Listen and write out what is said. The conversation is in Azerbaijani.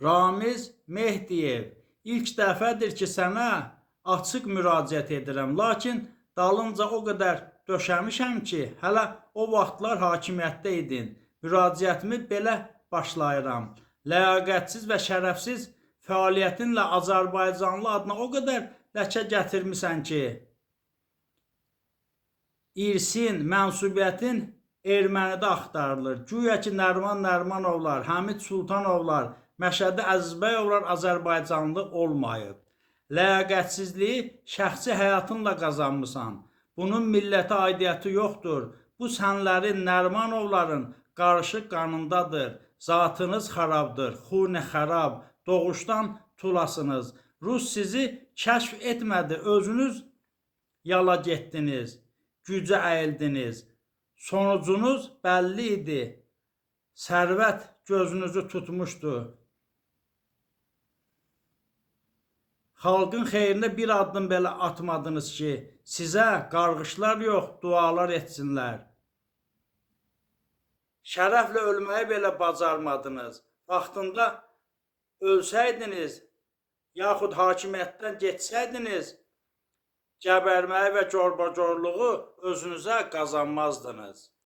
Ramiz Mehdiyev, ilk dəfədir ki, sənə açıq müraciət edirəm. Lakin dalınca o qədər döşəmişəm ki, hələ o vaxtlar hakimiyyətdə idin. Müraciətimi belə başlayıram. Ləyaqətsiz və şərəfsiz fəaliyyətinlə Azərbaycanlı adına o qədər ləkə gətirmisən ki, irsin, mənsubiyyətin ermənidə axtarılır. Güya ki, Nəriman Nərimanovlar, Həmid Sultanovlar, Məşədi Əzizbəyovlar Azərbaycanlı olmayıb. Ləyaqətsizliyi şəxsi həyatınla qazanmısan. Bunun millətə aidiyyəti yoxdur. Bu sənlərin, Nərimanovların qarışıq qanındadır. Zatınız xarabdır, xuni xarab, doğuşdan tulasınız. Rus sizi kəşf etmədi, özünüz yala getdiniz, gücə əyildiniz. Sonucunuz bəlli idi. Sərvət gözünüzü tutmuşdu. Xalqın xeyrinə bir addım belə atmadınız ki, sizə qarğışlar yox, dualar etsinlər. Şərəflə ölməyi belə bacarmadınız. Vaxtında ölsəydiniz, yaxud hakimiyyətdən geçsəydiniz, gəbərməyi və corbacorluğu özünüzə qazanmazdınız.